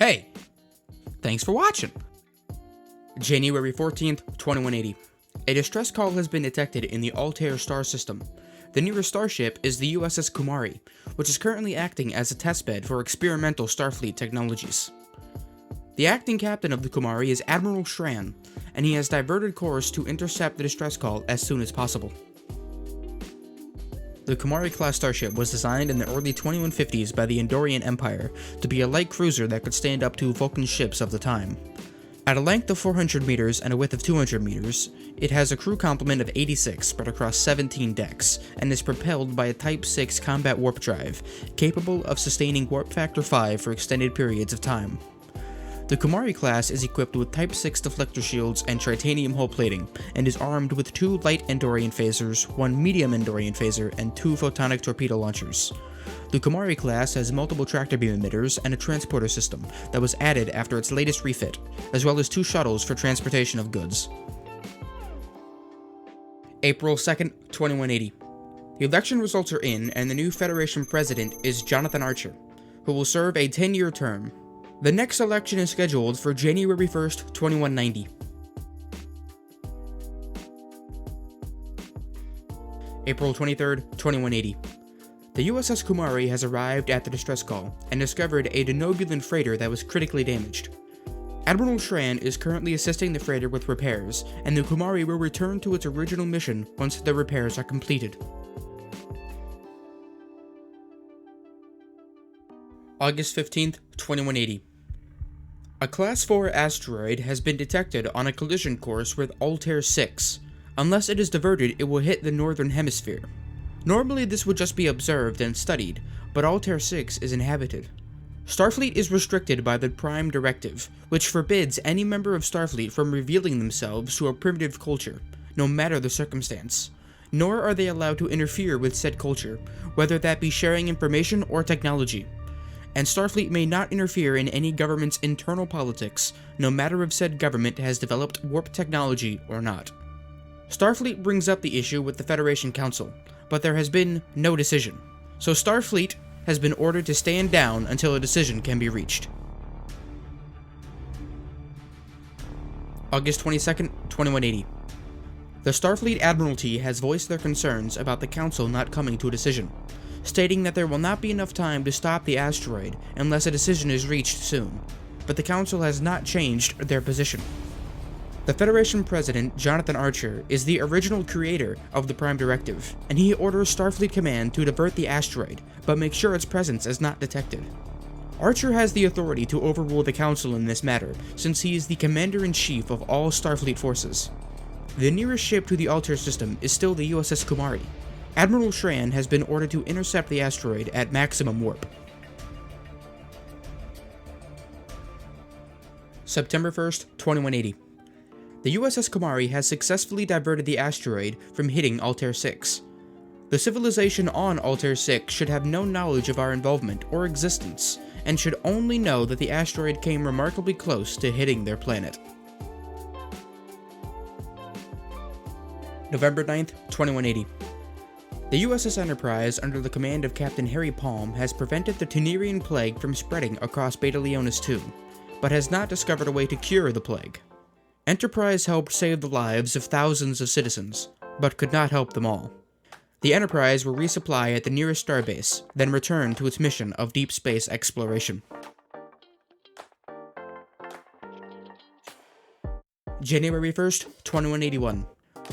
Hey, thanks for watching. January 14th, 2180. A distress call has been detected in the Altair star system. The nearest starship is the USS Kumari, which is currently acting as a testbed for experimental Starfleet technologies. The acting captain of the Kumari is Admiral Shran, and he has diverted course to intercept the distress call as soon as possible. The Kumari-class starship was designed in the early 2150s by the Andorian Empire to be a light cruiser that could stand up to Vulcan ships of the time. At a length of 400 meters and a width of 200 meters, it has a crew complement of 86 spread across 17 decks, and is propelled by a Type 6 combat warp drive, capable of sustaining warp factor 5 for extended periods of time. The Kumari class is equipped with Type 6 deflector shields and titanium hull plating, and is armed with 2 light Andorian phasers, 1 medium Andorian phaser, and 2 photonic torpedo launchers. The Kumari class has multiple tractor beam emitters and a transporter system that was added after its latest refit, as well as 2 shuttles for transportation of goods. April 2nd, 2180. The election results are in, and the new Federation president is Jonathan Archer, who will serve a 10-year term. The next election is scheduled for January 1st, 2190. April 23rd, 2180. The USS Kumari has arrived at the distress call and discovered a denobulan freighter that was critically damaged. Admiral Shran is currently assisting the freighter with repairs, and the Kumari will return to its original mission once the repairs are completed. August 15th, 2180. A Class 4 asteroid has been detected on a collision course with Altair 6. Unless it is diverted, it will hit the northern hemisphere. Normally this would just be observed and studied, but Altair 6 is inhabited. Starfleet is restricted by the Prime Directive, which forbids any member of Starfleet from revealing themselves to a primitive culture, no matter the circumstance. Nor are they allowed to interfere with said culture, whether that be sharing information or technology. And Starfleet may not interfere in any government's internal politics, no matter if said government has developed warp technology or not. Starfleet brings up the issue with the Federation Council, but there has been no decision, so Starfleet has been ordered to stand down until a decision can be reached. August 22nd, 2180. The Starfleet Admiralty has voiced their concerns about the Council not coming to a decision, stating that there will not be enough time to stop the asteroid unless a decision is reached soon, but the Council has not changed their position. The Federation President, Jonathan Archer, is the original creator of the Prime Directive, and he orders Starfleet Command to divert the asteroid, but make sure its presence is not detected. Archer has the authority to overrule the Council in this matter, since he is the Commander-in-Chief of all Starfleet forces. The nearest ship to the Altair system is still the USS Kumari. Admiral Shran has been ordered to intercept the asteroid at maximum warp. September 1st, 2180. The USS Kumari has successfully diverted the asteroid from hitting Altair 6. The civilization on Altair 6 should have no knowledge of our involvement or existence, and should only know that the asteroid came remarkably close to hitting their planet. November 9th, 2180. The USS Enterprise, under the command of Captain Harry Palm, has prevented the Tenerian plague from spreading across Beta Leonis II, but has not discovered a way to cure the plague. Enterprise helped save the lives of thousands of citizens, but could not help them all. The Enterprise will resupply at the nearest starbase, then return to its mission of deep space exploration. January 1st, 2181.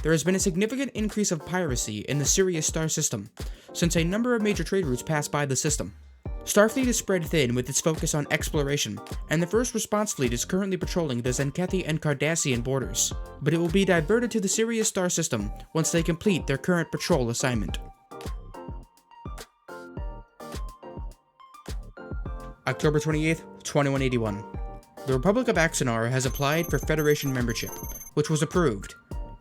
There has been a significant increase of piracy in the Sirius star system, since a number of major trade routes pass by the system. Starfleet is spread thin with its focus on exploration, and the first response fleet is currently patrolling the Tzenkethi and Cardassian borders, but it will be diverted to the Sirius star system once they complete their current patrol assignment. October 28th, 2181. The Republic of Axanar has applied for Federation membership, which was approved.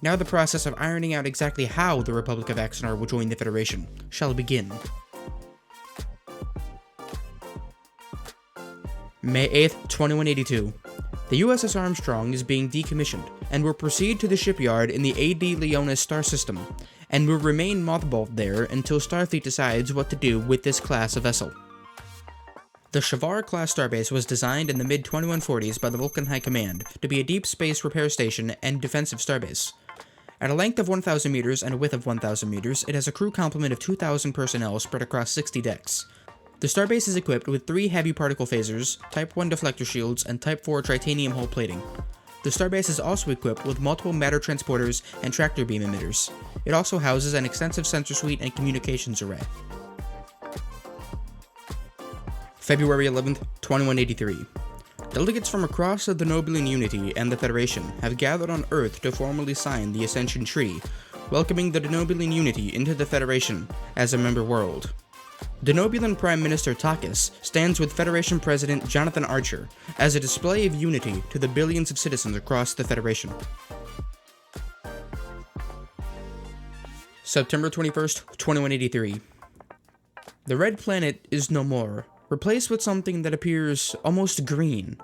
Now the process of ironing out exactly how the Republic of Axanar will join the Federation shall begin. May 8th, 2182. The USS Armstrong is being decommissioned and will proceed to the shipyard in the AD Leonis star system, and will remain mothballed there until Starfleet decides what to do with this class of vessel. The Shavar-class starbase was designed in the mid-2140s by the Vulcan High Command to be a deep space repair station and defensive starbase. At a length of 1,000 meters and a width of 1,000 meters, it has a crew complement of 2,000 personnel spread across 60 decks. The starbase is equipped with 3 heavy particle phasers, Type 1 deflector shields, and Type 4 titanium hull plating. The starbase is also equipped with multiple matter transporters and tractor beam emitters. It also houses an extensive sensor suite and communications array. February 11th, 2183. Delegates from across the Denobulan Unity and the Federation have gathered on Earth to formally sign the Ascension Treaty, welcoming the Denobulan Unity into the Federation as a member world. Denobulan Prime Minister Takis stands with Federation President Jonathan Archer as a display of unity to the billions of citizens across the Federation. September 21st, 2183. The Red Planet is no more, replaced with something that appears almost green.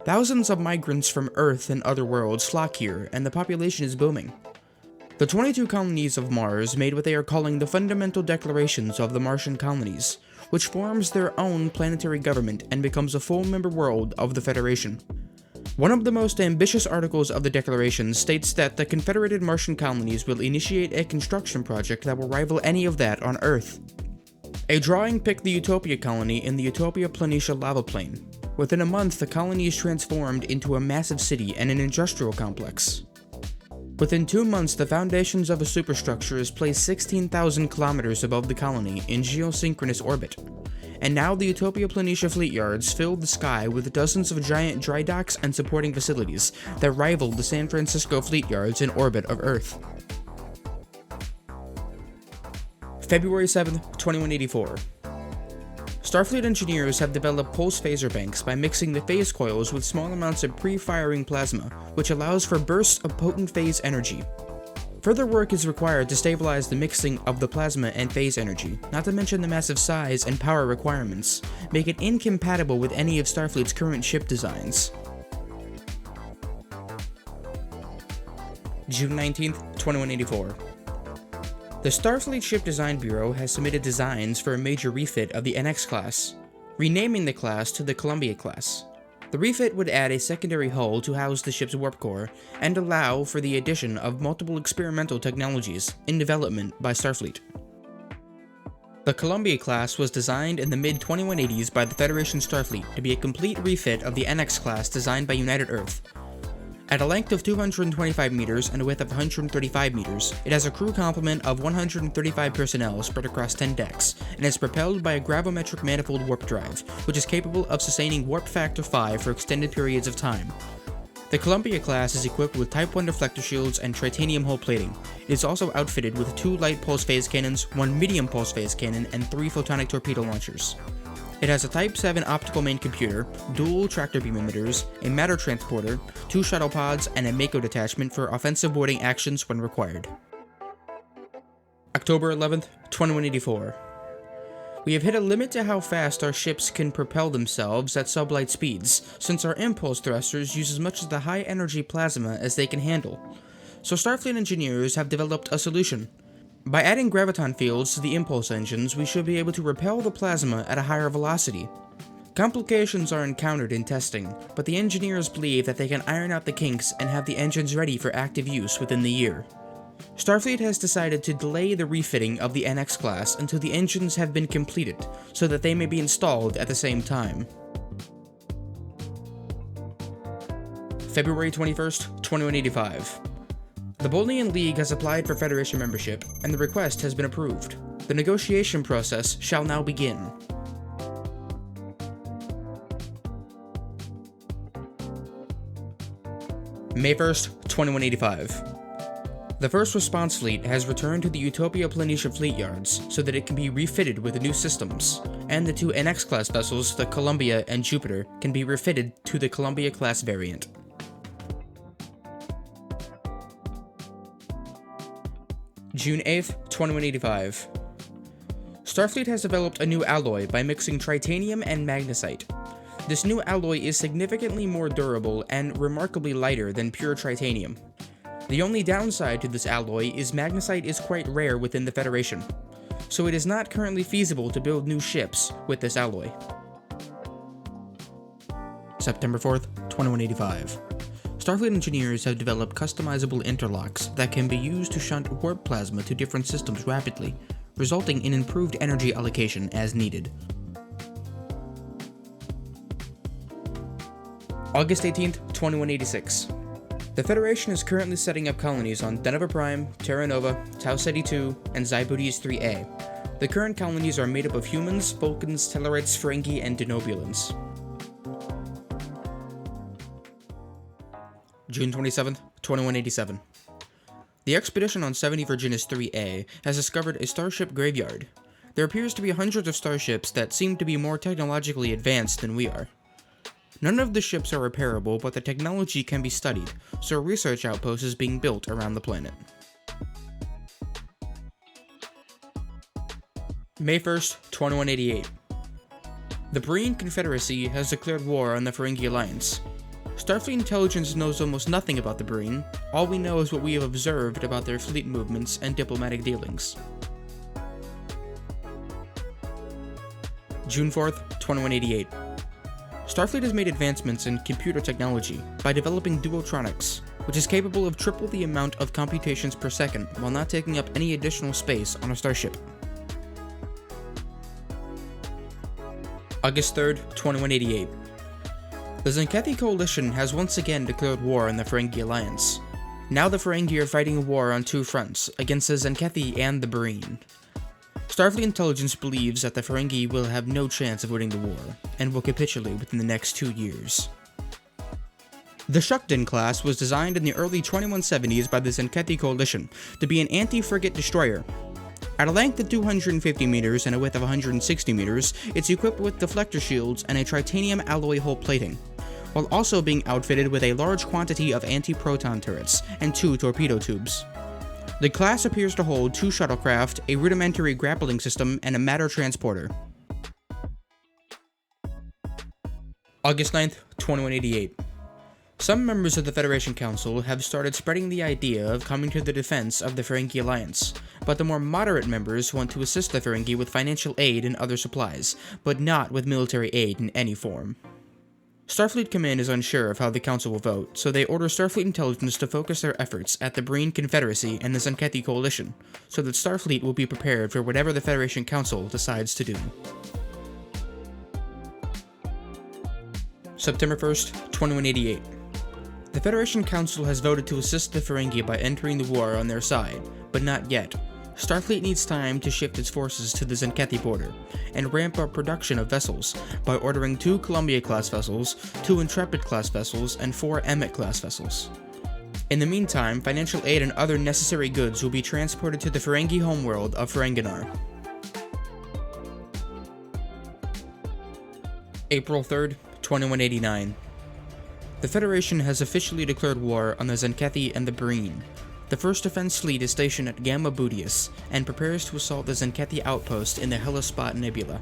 Thousands of migrants from Earth and other worlds flock here, and the population is booming. The 22 colonies of Mars made what they are calling the Fundamental Declarations of the Martian Colonies, which forms their own planetary government and becomes a full member world of the Federation. One of the most ambitious articles of the Declaration states that the Confederated Martian Colonies will initiate a construction project that will rival any of that on Earth. A drawing picked the Utopia colony in the Utopia Planitia lava plain. Within a month, the colony is transformed into a massive city and an industrial complex. Within 2 months, the foundations of a superstructure is placed 16,000 kilometers above the colony in geosynchronous orbit. And now the Utopia Planitia fleet yards fill the sky with dozens of giant dry docks and supporting facilities that rival the San Francisco fleet yards in orbit of Earth. February 7th, 2184. Starfleet engineers have developed pulse phaser banks by mixing the phase coils with small amounts of pre-firing plasma, which allows for bursts of potent phase energy. Further work is required to stabilize the mixing of the plasma and phase energy, not to mention the massive size and power requirements, make it incompatible with any of Starfleet's current ship designs. June 19th, 2184. The Starfleet Ship Design Bureau has submitted designs for a major refit of the NX class, renaming the class to the Columbia class. The refit would add a secondary hull to house the ship's warp core and allow for the addition of multiple experimental technologies in development by Starfleet. The Columbia class was designed in the mid-2180s by the Federation Starfleet to be a complete refit of the NX class designed by United Earth. At a length of 225 meters and a width of 135 meters, it has a crew complement of 135 personnel spread across 10 decks, and is propelled by a gravimetric manifold warp drive, which is capable of sustaining warp factor 5 for extended periods of time. The Columbia class is equipped with Type 1 deflector shields and titanium hull plating. It is also outfitted with 2 light pulse phase cannons, 1 medium pulse phase cannon, and 3 photonic torpedo launchers. It has a Type 7 optical main computer, dual tractor beam emitters, a matter transporter, 2 shuttle pods, and a Mako detachment for offensive boarding actions when required. October 11th, 2184. We have hit a limit to how fast our ships can propel themselves at sublight speeds, since our impulse thrusters use as much of the high-energy plasma as they can handle. So Starfleet engineers have developed a solution. By adding graviton fields to the impulse engines, we should be able to repel the plasma at a higher velocity. Complications are encountered in testing, but the engineers believe that they can iron out the kinks and have the engines ready for active use within the year. Starfleet has decided to delay the refitting of the NX class until the engines have been completed, so that they may be installed at the same time. February 21st, 2185. The Bolian League has applied for Federation membership, and the request has been approved. The negotiation process shall now begin. May 1st, 2185. The First Response Fleet has returned to the Utopia Planitia fleet yards so that it can be refitted with new systems, and the 2 NX-class vessels, the Columbia and Jupiter, can be refitted to the Columbia-class variant. June 8th, 2185. Starfleet has developed a new alloy by mixing titanium and magnesite. This new alloy is significantly more durable and remarkably lighter than pure titanium. The only downside to this alloy is magnesite is quite rare within the Federation, so it is not currently feasible to build new ships with this alloy. September 4th, 2185. Starfleet engineers have developed customizable interlocks that can be used to shunt warp plasma to different systems rapidly, resulting in improved energy allocation as needed. August 18th, 2186. The Federation is currently setting up colonies on Deneva Prime, Terra Nova, Tau Ceti 2, and Zybudis 3A. The current colonies are made up of humans, Vulcans, Tellarites, Ferengi, and Denobulans. June 27th, 2187. The expedition on 70 Virginis 3A has discovered a starship graveyard. There appears to be hundreds of starships that seem to be more technologically advanced than we are. None of the ships are repairable, but the technology can be studied, so a research outpost is being built around the planet. May 1st, 2188. The Breen Confederacy has declared war on the Ferengi Alliance. Starfleet intelligence knows almost nothing about the Breen. All we know is what we have observed about their fleet movements and diplomatic dealings. June 4th, 2188. Starfleet has made advancements in computer technology by developing Duotronics, which is capable of triple the amount of computations per second while not taking up any additional space on a starship. August 3rd, 2188. The Tzenkethi Coalition has once again declared war on the Ferengi Alliance. Now the Ferengi are fighting a war on two fronts, against the Tzenkethi and the Breen. Starfleet intelligence believes that the Ferengi will have no chance of winning the war, and will capitulate within the next 2 years. The Shukden class was designed in the early 2170s by the Tzenkethi Coalition to be an anti-frigate destroyer. At a length of 250 meters and a width of 160 meters, it's equipped with deflector shields and a titanium alloy hull plating, while also being outfitted with a large quantity of anti-proton turrets and 2 torpedo tubes. The class appears to hold 2 shuttlecraft, a rudimentary grappling system, and a matter transporter. August 9th, 2188. Some members of the Federation Council have started spreading the idea of coming to the defense of the Ferengi Alliance, but the more moderate members want to assist the Ferengi with financial aid and other supplies, but not with military aid in any form. Starfleet Command is unsure of how the Council will vote, so they order Starfleet Intelligence to focus their efforts at the Breen Confederacy and the Tzenkethi Coalition, so that Starfleet will be prepared for whatever the Federation Council decides to do. September 1st, 2188. The Federation Council has voted to assist the Ferengi by entering the war on their side, but not yet. Starfleet needs time to shift its forces to the Tzenkethi border, and ramp up production of vessels by ordering 2 Columbia-class vessels, 2 Intrepid-class vessels, and 4 Emmet-class vessels. In the meantime, financial aid and other necessary goods will be transported to the Ferengi homeworld of Ferenginar. April 3rd, 2189. The Federation has officially declared war on the Tzenkethi and the Breen. The 1st Defense Fleet is stationed at Gamma Bootius, and prepares to assault the Tzenkethi outpost in the Hellespot Nebula.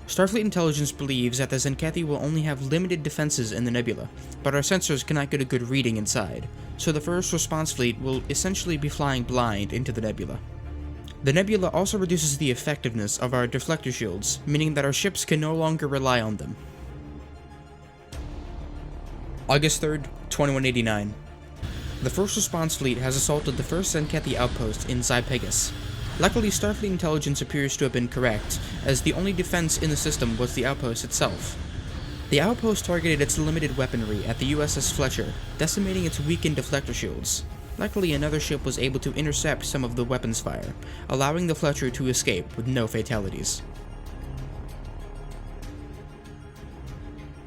Starfleet intelligence believes that the Tzenkethi will only have limited defenses in the nebula, but our sensors cannot get a good reading inside, so the 1st Response Fleet will essentially be flying blind into the nebula. The nebula also reduces the effectiveness of our deflector shields, meaning that our ships can no longer rely on them. August 3rd, 2189. The 1st Response Fleet has assaulted the 1st Tzenkethi outpost in Zypegus. Luckily, Starfleet intelligence appears to have been correct, as the only defense in the system was the outpost itself. The outpost targeted its limited weaponry at the USS Fletcher, decimating its weakened deflector shields. Luckily, another ship was able to intercept some of the weapons fire, allowing the Fletcher to escape with no fatalities.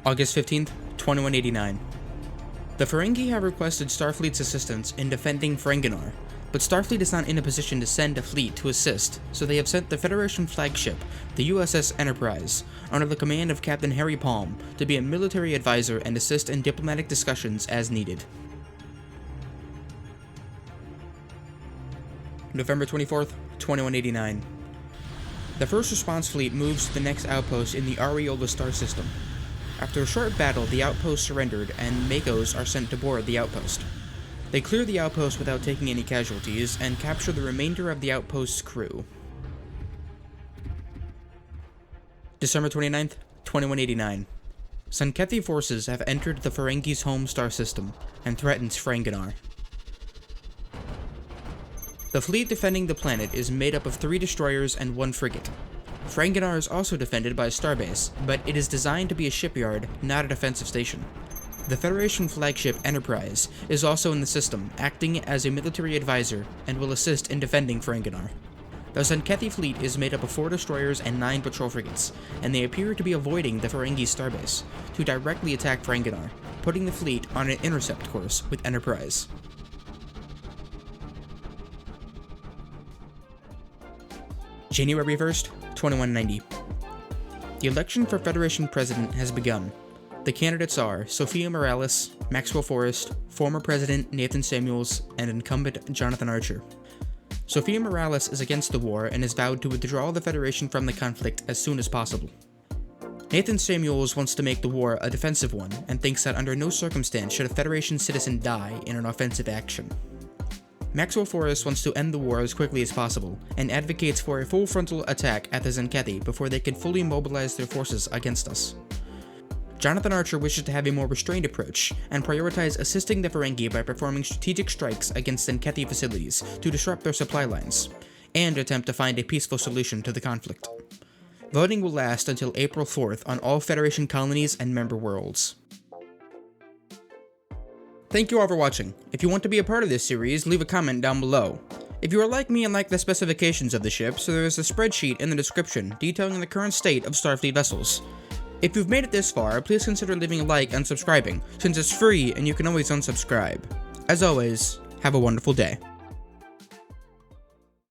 August 15th, 2189. The Ferengi have requested Starfleet's assistance in defending Ferenginar, but Starfleet is not in a position to send a fleet to assist, so they have sent the Federation flagship, the USS Enterprise, under the command of Captain Harry Palm, to be a military advisor and assist in diplomatic discussions as needed. November 24th, 2189. The 1st Response Fleet moves to the next outpost in the Areola star system. After a short battle, the outpost surrendered, and Makos are sent to board the outpost. They clear the outpost without taking any casualties, and capture the remainder of the outpost's crew. December 29th, 2189. Tzenkethi forces have entered the Ferengi's home star system and threatens Ferenginar. The fleet defending the planet is made up of 3 destroyers and 1 frigate. Ferenginar is also defended by a starbase, but it is designed to be a shipyard, not a defensive station. The Federation flagship Enterprise is also in the system, acting as a military advisor and will assist in defending Ferenginar. The Tzenkethi fleet is made up of 4 destroyers and 9 patrol frigates, and they appear to be avoiding the Ferengi starbase to directly attack Ferenginar, putting the fleet on an intercept course with Enterprise. January 1st, 2190. The election for Federation President has begun. The candidates are Sophia Morales, Maxwell Forrest, former President Nathan Samuels, and incumbent Jonathan Archer. Sophia Morales is against the war and has vowed to withdraw the Federation from the conflict as soon as possible. Nathan Samuels wants to make the war a defensive one and thinks that under no circumstance should a Federation citizen die in an offensive action. Maxwell Forrest wants to end the war as quickly as possible and advocates for a full frontal attack at the Tzenkethi before they can fully mobilize their forces against us. Jonathan Archer wishes to have a more restrained approach and prioritize assisting the Ferengi by performing strategic strikes against Tzenkethi facilities to disrupt their supply lines, and attempt to find a peaceful solution to the conflict. Voting will last until April 4th on all Federation colonies and member worlds. Thank you all for watching. If you want to be a part of this series, leave a comment down below. If you are like me and like the specifications of the ship, so there is a spreadsheet in the description detailing the current state of Starfleet vessels. If you've made it this far, please consider leaving a like and subscribing, since it's free and you can always unsubscribe. As always, have a wonderful day.